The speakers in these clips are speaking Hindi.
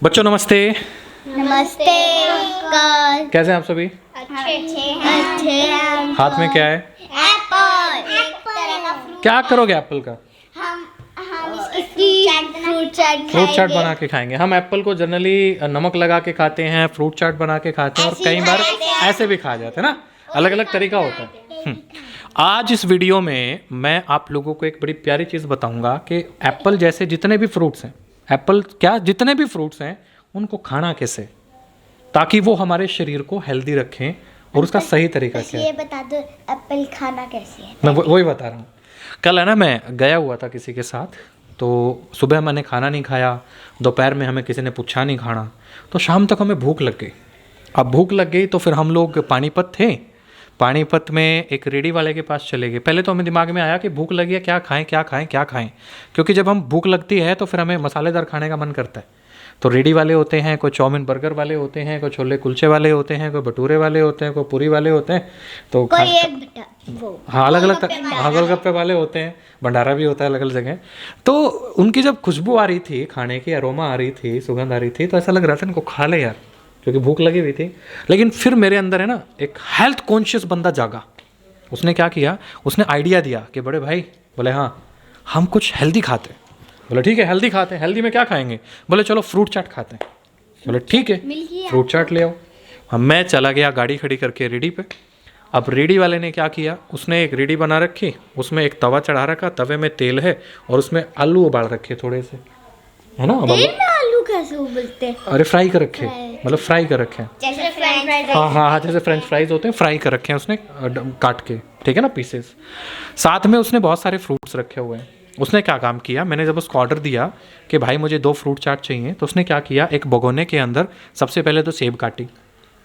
बच्चों नमस्ते। नमस्ते अंकल। कैसे हैं आप सभी? अच्छे हैं। हाथ में क्या है? एप्पल। एक तरह का फ्रूट। क्या करोगे एप्पल का? हम इसकी फ्रूट चाट फ्रूट चाट बना के खाएंगे। हम एप्पल को जनरली नमक लगा के खाते हैं, फ्रूट चाट बना के खाते हैं और कई बार ऐसे भी खा जाते हैं ना। अलग अलग तरीका होता है। आज इस वीडियो में मैं आप लोगों को एक बड़ी प्यारी चीज़ बताऊंगा कि एप्पल जैसे जितने भी फ्रूट्स हैं, एप्पल क्या जितने भी फ्रूट्स हैं उनको खाना कैसे, ताकि वो हमारे शरीर को हेल्दी रखें और उसका सही तरीका क्या है। ये बता दो एप्पल खाना कैसे है। मैं वही बता रहा हूँ। कल है ना, मैं गया हुआ था किसी के साथ, तो सुबह मैंने खाना नहीं खाया, दोपहर में हमें किसी ने पूछा नहीं खाना, तो शाम तक हमें भूख लग गई। अब भूख लग गई तो फिर हम लोग पानीपत थे, पानीपत में एक रेडी वाले के पास चले गए। पहले तो हमें दिमाग में आया कि भूख लगी है, क्या खाएं क्या खाएं क्या खाएं, क्योंकि जब हम भूख लगती है तो फिर हमें मसालेदार खाने का मन करता है। तो रेडी वाले होते हैं, कोई चाउमीन बर्गर वाले होते हैं, कोई छोले कुलचे वाले होते हैं, कोई भटूरे वाले होते हैं, कोई पूरी वाले होते हैं, तो कोई एक बेटा वो हाँ अलग अलग गोलगप्पे वाले होते हैं, भंडारा भी होता है अलग अलग जगह। तो उनकी जब खुशबू आ रही थी, खाने की अरोमा आ रही थी, सुगंध आ रही थी, तो ऐसा लग रहा था इनको खा ले यार, क्योंकि भूख लगी हुई थी। लेकिन फिर मेरे अंदर है ना एक हेल्थ कॉन्शियस बंदा जागा। उसने क्या किया, उसने आइडिया दिया कि बड़े भाई, बोले हाँ हम कुछ हेल्दी खाते हैं। बोले ठीक है हेल्दी खाते हैं। हेल्दी में क्या खाएंगे? बोले चलो फ्रूट चाट खाते हैं। बोले ठीक है फ्रूट चाट ले आओ। हम मैं चला गया गाड़ी खड़ी करके रेडी पे। अब रेडी वाले ने क्या किया, उसने एक रेडी बना रखी, उसमें एक तवा चढ़ा रखा, तवे में तेल है और उसमें आलू उबाल रखे थोड़े से, है ना। आलू कैसे उबलते हैं? अरे फ्राई कर रखे, मतलब फ्राई कर रखे हैं। जैसे फ्रेंच फ्राइज। हाँ हाँ हाँ, जैसे फ्रेंच फ्राइज होते हैं, फ्राई कर रखे हैं उसने काट के, ठीक है ना, पीसेस। साथ में उसने बहुत सारे फ्रूट्स रखे हुए हैं। उसने क्या काम किया, मैंने जब उसको ऑर्डर दिया कि भाई मुझे 2 फ्रूट चाट चाहिए, तो उसने क्या किया, एक भगोने के अंदर सबसे पहले तो सेब काटी,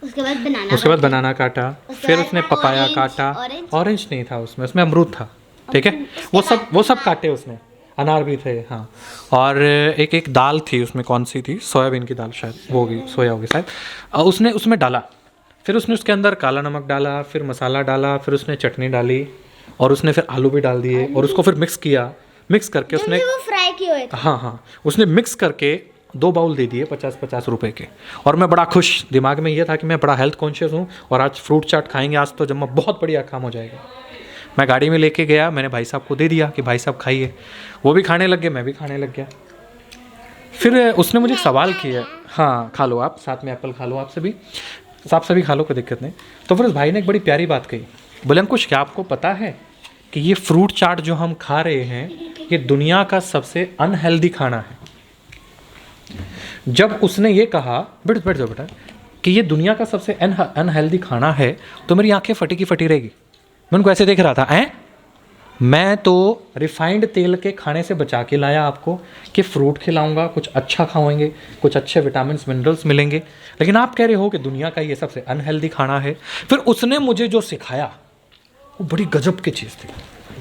उसके बाद बनाना काटा, फिर उसने पपाया काटा, ऑरेंज नहीं था उसमें अमरूद था, ठीक है। वो सब काटे उसने, अनार भी थे हाँ। और एक एक दाल थी उसमें, कौन सी थी, सोयाबीन की दाल शायद, वो होगी सोया होगी शायद, उसने उसमें डाला। फिर उसने उसके अंदर काला नमक डाला, फिर मसाला डाला, फिर उसने चटनी डाली और उसने फिर आलू भी डाल दिए और उसको फिर मिक्स किया। मिक्स करके उसने वो फ्राई किए हुए थे। हाँ उसने मिक्स करके 2 बाउल दे दिए 50-50 रुपए के। और मैं बड़ा खुश, दिमाग में ये था कि मैं बड़ा हेल्थ कॉन्शियस हूँ और आज फ्रूट चाट खाएंगे, आज तो जब बहुत बढ़िया काम हो जाएगा। मैं गाड़ी में लेके गया, मैंने भाई साहब को दे दिया कि भाई साहब खाइए। वो भी खाने लग गए, मैं भी खाने लग गया। फिर उसने मुझे सवाल किया, हाँ खा लो आप, साथ में एप्पल खा लो, आप सभी खा लो, कोई दिक्कत नहीं। तो फिर उस भाई ने एक बड़ी प्यारी बात कही, बोले अंकुश क्या आपको पता है कि ये फ्रूट चाट जो हम खा रहे हैं ये दुनिया का सबसे अनहेल्दी खाना है। जब उसने ये कहा, बैठ जाओ बेटा, कि ये दुनिया का सबसे अनहेल्दी खाना है, तो मेरी आंखें फटी की फटी रहेगी। मैं उनको ऐसे देख रहा था, मैं तो रिफाइंड तेल के खाने से बचा के लाया आपको कि फ्रूट खिलाऊंगा, कुछ अच्छा खाएंगे, कुछ अच्छे विटामिन मिनरल्स मिलेंगे, लेकिन आप कह रहे हो कि दुनिया का ये सबसे अनहेल्दी खाना है। फिर उसने मुझे जो सिखाया वो बड़ी गजब की चीज़ थी।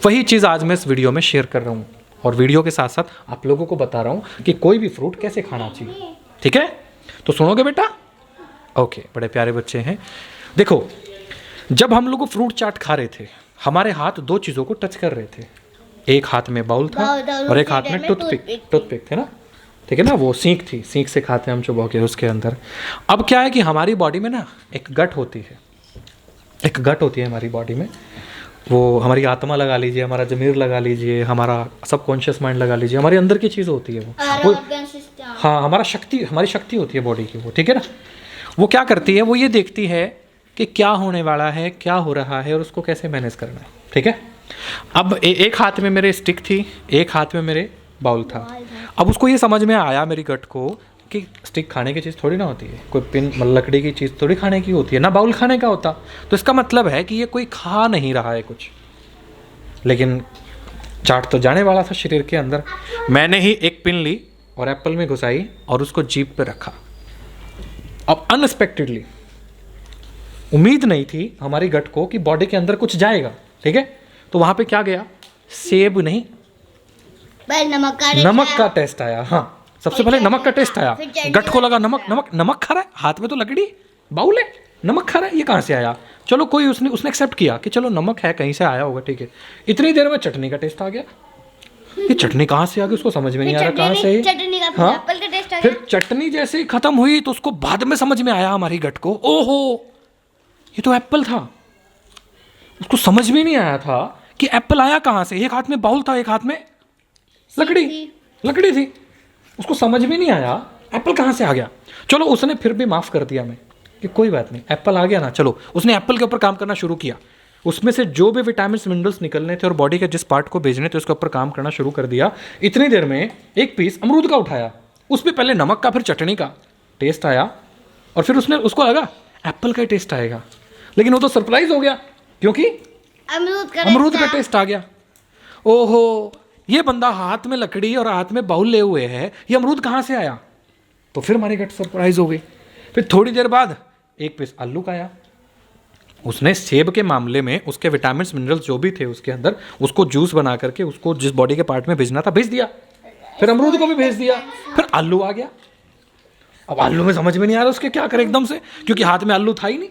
वही चीज़ आज मैं इस वीडियो में शेयर कर रहा हूँ और वीडियो के साथ साथ आप लोगों को बता रहा हूँ कि कोई भी फ्रूट कैसे खाना चाहिए, ठीक है। तो सुनोगे बेटा? ओके, बड़े प्यारे बच्चे हैं। देखो, जब हम लोग फ्रूट चाट खा रहे थे, हमारे हाथ 2 चीज़ों को टच कर रहे थे। एक हाथ में बाउल था और एक हाथ में टूथपिक थे ना, ठीक है ना, वो सीख थी, सीख से खाते हैं हम चुबा के उसके अंदर। अब क्या है कि हमारी बॉडी में ना एक गट होती है हमारी बॉडी में, वो हमारी आत्मा लगा लीजिए, हमारा ज़मीर लगा लीजिए, हमारा सबकॉन्शियस माइंड लगा लीजिए, हमारी अंदर की चीज़ होती है वो हाँ हमारी शक्ति होती है बॉडी की वो, ठीक है ना। वो क्या करती है, वो ये देखती है कि क्या होने वाला है, क्या हो रहा है और उसको कैसे मैनेज करना है, ठीक है। अब एक हाथ में मेरे स्टिक थी, एक हाथ में मेरे बाउल था। अब उसको ये समझ में आया मेरी गट को कि स्टिक खाने की चीज़ थोड़ी ना होती है, कोई पिन लकड़ी की चीज़ थोड़ी खाने की होती है ना, बाउल खाने का होता। तो इसका मतलब है कि ये कोई खा नहीं रहा है कुछ, लेकिन चाट तो जाने वाला था शरीर के अंदर। मैंने ही एक पिन ली और एप्पल में घुसाई और उसको जीभ पे रखा। अब अनएक्सपेक्टेडली, उम्मीद नहीं थी हमारी गट को कि बॉडी के अंदर कुछ जाएगा, ठीक है। तो वहां पे क्या गया, सेब नहीं, नमक का टेस्ट आया। हाँ, सबसे पहले नमक का टेस्ट आया। गट को लगा नमक खा रहा है, हाथ में तो लकड़ी बाउल है, नमक खा रहा है, ये कहाँ से आया। चलो कोई उसने एक्सेप्ट किया कि चलो नमक है, कहीं से आया होगा, ठीक है। इतनी देर में चटनी का टेस्ट आ गया। ये चटनी कहाँ से आ गई, उसको समझ में नहीं आ रहा कहाँ से चटनी का हाँ? एप्पल का टेस्ट आ फिर गया। चटनी जैसे ही खत्म हुई तो उसको बाद में समझ में आया हमारी गट को, ओहो ये तो एप्पल था। उसको समझ में नहीं आया था कि एप्पल आया कहाँ से। एक हाथ में बाउल था, एक हाथ में लकड़ी थी। उसको समझ में नहीं आया एप्पल कहाँ से आ गया। चलो उसने फिर भी माफ़ कर दिया मैं कि कोई बात नहीं, एप्पल आ गया ना, चलो। उसने एप्पल के ऊपर काम करना शुरू किया, उसमें से जो भी विटामिन मिनरल्स निकलने थे और बॉडी के जिस पार्ट को भेजने थे उसके ऊपर काम करना शुरू कर दिया। इतनी देर में एक पीस अमरूद का उठाया, उसमें पहले नमक का फिर चटनी का टेस्ट आया और फिर उसको लगा एप्पल का टेस्ट आएगा, लेकिन वो तो सरप्राइज हो गया क्योंकि अमरूद का टेस्ट आ गया। ओहो, ये बंदा हाथ में लकड़ी और हाथ में बाउल ले हुए है, ये अमरूद कहाँ से आया। तो फिर हमारी गट सरप्राइज हो गई। फिर थोड़ी देर बाद एक पीस आलू का आया, उसने सेब के मामले में उसके विटामिन मिनरल्स जो भी थे उसके अंदर, उसको जूस बना करके उसको जिस बॉडी के पार्ट में भेजना था भेज दिया। फिर अमरूद को भी भेज दिया, फिर आलू आ गया। अब आलू में समझ में नहीं आ रहा उसके क्या करे एकदम से, क्योंकि हाथ में आलू था ही नहीं,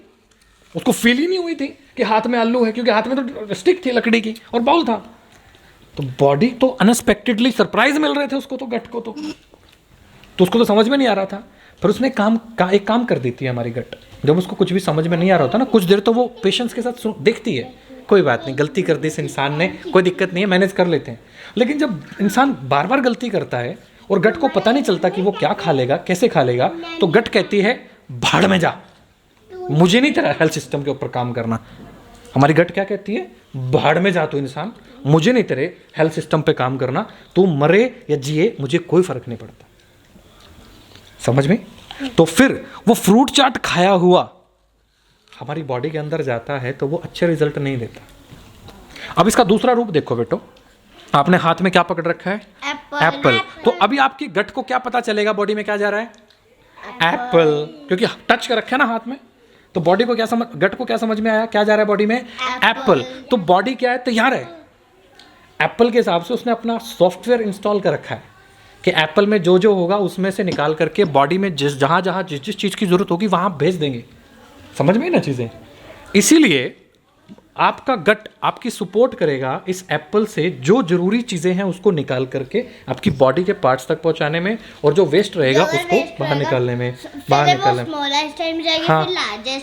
उसको फील ही नहीं हुई थी कि हाथ में आलू है, क्योंकि हाथ में तो स्टिक थी लकड़ी की और बाउल था। तो बॉडी तो अनएक्सपेक्टेडली सरप्राइज मिल रहे थे उसको, तो गट को तो उसको तो समझ में नहीं आ रहा था। फिर उसने एक काम कर देती है हमारी गट, जब उसको कुछ भी समझ में नहीं आ रहा होता ना, कुछ देर तो वो पेशेंस के साथ देखती है, कोई बात नहीं, गलती कर दी इस इंसान ने, कोई दिक्कत नहीं है, मैनेज कर लेते हैं। लेकिन जब इंसान बार बार गलती करता है और गट को पता नहीं चलता कि वो क्या खा लेगा, कैसे खा लेगा, तो गट कहती है भाड़ में जा, मुझे नहीं तेरा हेल्थ सिस्टम के ऊपर काम करना। हमारी गट क्या कहती है, भाड़ में जा तू इंसान, मुझे नहीं तेरे हेल्थ सिस्टम पे काम करना, तू मरे या जिए मुझे कोई फर्क नहीं पड़ता। समझ में? तो फिर वो फ्रूट चाट खाया हुआ हमारी बॉडी के अंदर जाता है तो वो अच्छे रिजल्ट नहीं देता। अब इसका दूसरा रूप देखो बेटो, आपने हाथ में क्या पकड़ रखा है, एप्पल। तो अभी आपकी गट को क्या पता चलेगा बॉडी में क्या जा रहा है, एप्पल, क्योंकि टच कर रखा है ना हाथ में। तो बॉडी को गट को क्या समझ में आया, क्या जा रहा है बॉडी में, एप्पल। तो बॉडी क्या है, तैयार है। एप्पल के हिसाब से उसने अपना सॉफ्टवेयर इंस्टॉल कर रखा है कि एप्पल में जो जो होगा उसमें से निकाल करके बॉडी में जहाँ जहाँ जिस जिस चीज़ की ज़रूरत होगी वहाँ भेज देंगे। समझ में ना चीज़ें। इसीलिए आपका गट आपकी सपोर्ट करेगा इस एप्पल से, जो जरूरी चीज़ें हैं उसको निकाल करके आपकी बॉडी के पार्ट्स तक पहुँचाने में, और जो वेस्ट रहेगा उसको बाहर निकालने में, हाँ,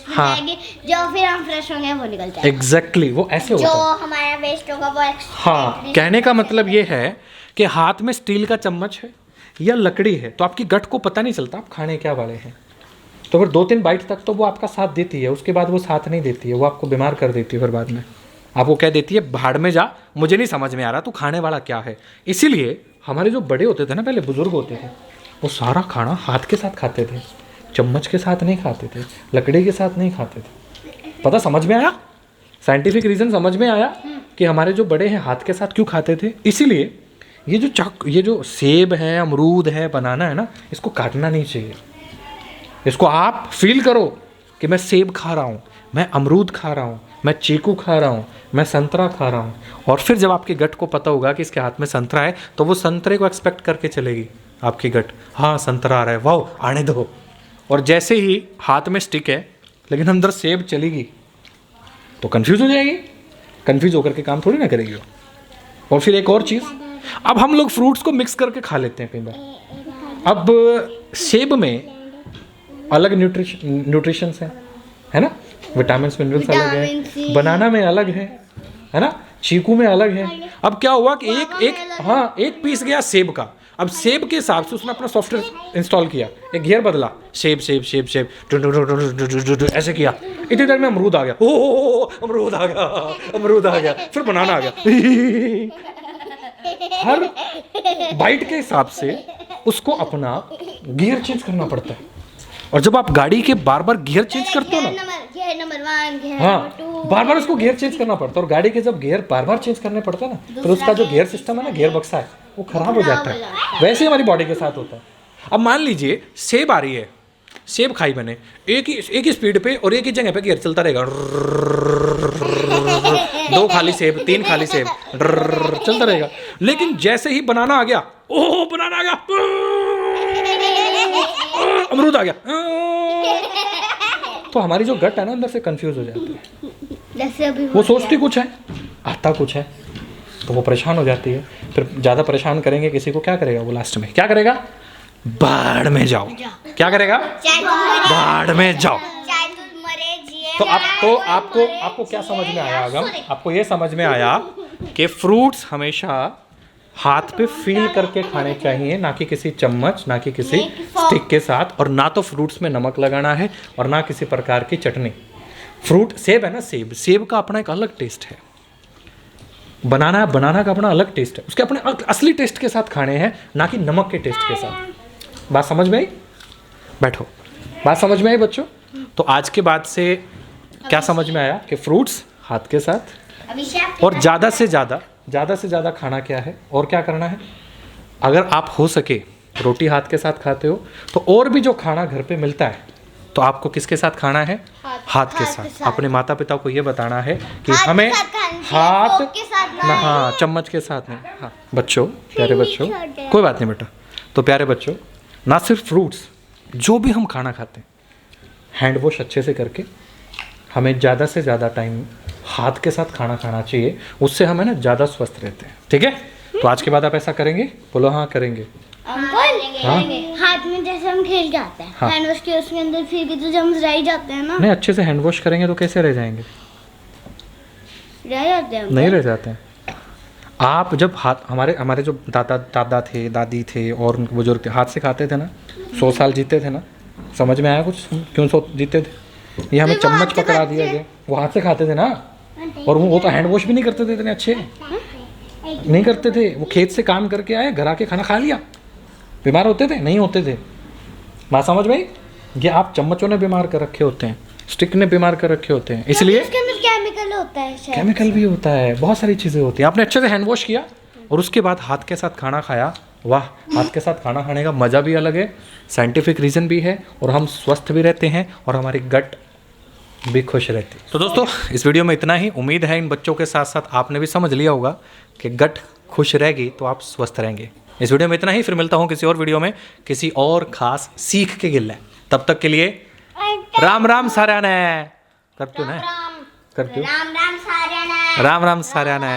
हाँ, जो फिर हम फ्रेश होंगे वो निकल जाएगा। एग्जैक्टली वो ऐसे होता है। जो हमारा वेस्ट होगा वो हाँ, कहने का मतलब ये है कि हाथ में स्टील का चम्मच है या लकड़ी है तो आपकी गट को पता नहीं चलता आप खाने क्या वाले हैं। तो फिर 2-3 बाइट तक तो वो आपका साथ देती है, उसके बाद वो साथ नहीं देती है, वो आपको बीमार कर देती है। फिर बाद में आपको कह देती है भाड़ में जा, मुझे नहीं समझ में आ रहा तू खाने वाला क्या है। इसीलिए हमारे जो बड़े होते थे ना, पहले बुजुर्ग होते थे, वो सारा खाना हाथ के साथ खाते थे, चम्मच के साथ नहीं खाते थे, लकड़ी के साथ नहीं खाते थे। पता समझ में आया, साइंटिफिक रीज़न समझ में आया कि हमारे जो बड़े हैं हाथ के साथ क्यों खाते थे। इसीलिए ये जो सेब है, अमरूद है, बनाना है ना, इसको काटना नहीं चाहिए। इसको आप फील करो कि मैं सेब खा रहा हूँ, मैं अमरूद खा रहा हूँ, मैं चीकू खा रहा हूँ, मैं संतरा खा रहा हूँ। और फिर जब आपकी गट को पता होगा कि इसके हाथ में संतरा है तो वो संतरे को एक्सपेक्ट करके चलेगी आपकी गट, हाँ संतरा आ रहा है, वाह आने दो। और जैसे ही हाथ में स्टिक है लेकिन अंदर सेब चलेगी तो कंफ्यूज हो जाएगी, कंफ्यूज होकर के काम थोड़ी ना करेगी। और फिर एक और चीज़, अब हम लोग फ्रूट्स को मिक्स करके खा लेते हैं कई बार। अब सेब में अलग न्यूट्रिशंस है ना, विटामिन मिनरल्स अलग है, बनाना में अलग है ना, चीकू में अलग है। अब क्या हुआ कि एक पीस गया सेब का। अब सेब के हिसाब से उसने अपना सॉफ्टवेयर इंस्टॉल किया, एक गियर बदला, सेब सेब सेब सेब ऐसे किया। इतनी देर में अमरूद आ गया, ओ अमरूद आ गया, फिर बनाना आ गया। हर बाइट के हिसाब से उसको अपना गियर चेंज करना पड़ता है। और जब आप गाड़ी के बार बार गियर चेंज करते हो ना, नंबर 1, हाँ, बार बार उसको गियर चेंज करना पड़ता है। और गाड़ी के जब गियर बार बार चेंज करने पड़ता है ना, तो उसका जो गियर सिस्टम है ना, गियर बक्सा है, वो खराब हो जाता है। वैसे ही हमारी बॉडी के साथ होता है। अब मान लीजिए सेब आ रही है, सेब खाई मैंने एक ही स्पीड पे और एक ही जगह पे गियर चलता रहेगा, 2 खाली सेब, 3 खाली सेब, चलता रहेगा। लेकिन जैसे ही बनाना आ गया, ओह बनाना आ गया, अमरूद आ गया, तो हमारी जो गट है ना अंदर से कंफ्यूज हो जाती है। जैसे अभी वो सोचती कुछ है, आता कुछ है। तो वो परेशान हो जाती है। फिर ज़्यादा परेशान करेंगे किसी को, क्या करेगा वो लास्ट में, क्या करेगा, बाढ़ में जाओ। क्या करेगा, चाहे तुम मरे, बाढ़ में जाओ। चाहे तुम मरे जिए। तो आपको क्या समझ में आया अगम, आपको ये समझ में आया कि फ्रूट्स हमेशा हाथ पे फील करके खाने चाहिए, ना कि किसी चम्मच, ना कि किसी स्टिक के साथ, और ना तो फ्रूट्स में नमक लगाना है और ना किसी प्रकार की चटनी। फ्रूट सेब है ना, सेब का अपना एक अलग टेस्ट है, बनाना का अपना अलग टेस्ट है, उसके अपने असली टेस्ट के साथ खाने हैं, ना कि नमक के टेस्ट के साथ। बात समझ में आई? बैठो, बात समझ में आई बच्चों? तो आज के बाद से क्या समझ में आया कि फ्रूट्स हाथ के साथ, अभिषेक और ज़्यादा से ज़्यादा खाना क्या है और क्या करना है। अगर आप हो सके रोटी हाथ के साथ खाते हो, तो और भी जो खाना घर पे मिलता है तो आपको किसके साथ खाना है, हाथ के साथ। अपने माता पिता को ये बताना है कि हमें हाथ के साथ ना, हाँ चम्मच के साथ नहीं। हाँ बच्चों, प्यारे बच्चों, कोई बात नहीं बेटा, तो प्यारे बच्चों, ना सिर्फ फ्रूट्स, जो भी हम खाना खाते हैं हैंड वॉश अच्छे से करके, हमें ज़्यादा से ज़्यादा टाइम हाथ के साथ खाना खाना चाहिए, उससे हमें ना ज़्यादा स्वस्थ रहते हैं। ठीक है, तो आज के बाद आप ऐसा करेंगे, बोलो हाँ करेंगे। हाँ? हाथ में जैसे हम खेल जाते हैं, हाँ। हैंड वॉश के उसके अंदर फिर भी तो जम्स रह ही जाते हैं ना। नहीं, अच्छे से हैंड वॉश करेंगे तो कैसे रह जाएंगे, रह जाते हैं नहीं रह जाते हैं। आप जब हाथ, हमारे जो दादा थे, दादी थे और उनके बुजुर्ग थे, हाथ से खाते थे ना, 100 साल जीते थे ना। समझ में आया कुछ, क्यों 100 जीते थे? ये हमें फिर वो चम्मच हाथ से पकड़ा खाते दिया थे। गया, वो हाथ से खाते थे ना, और वो तो हैंड वॉश भी नहीं करते थे इतने अच्छे, नहीं करते थे। वो खेत से काम करके आए, घर आके खाना खा लिया, बीमार होते थे, नहीं होते थे। बात समझ में आई? ये आप चम्मचों ने बीमार कर रखे होते हैं, स्टिक ने बीमार कर रखे होते हैं, इसलिए इसके अंदर केमिकल होता है शायद। केमिकल भी होता है, बहुत सारी चीज़ें होती हैं। आपने अच्छे से हैंड वॉश किया और उसके बाद हाथ के साथ खाना खाया, वाह, हाथ के साथ खाना खाने का मज़ा भी अलग है, साइंटिफिक रीज़न भी है, और हम स्वस्थ भी रहते हैं और हमारी गट भी खुश रहती है। तो दोस्तों, इस वीडियो में इतना ही। उम्मीद है इन बच्चों के साथ साथ आपने भी समझ लिया होगा कि गट खुश रहेगी तो आप स्वस्थ रहेंगे। इस वीडियो में इतना ही, फिर मिलता हूँ किसी और वीडियो में किसी और खास सीख के गिल्ला। तब तक के लिए राम राम साऱ्या ने करते हो ना, करते हो राम राम सारे ना। राम राम साऱ्या ने।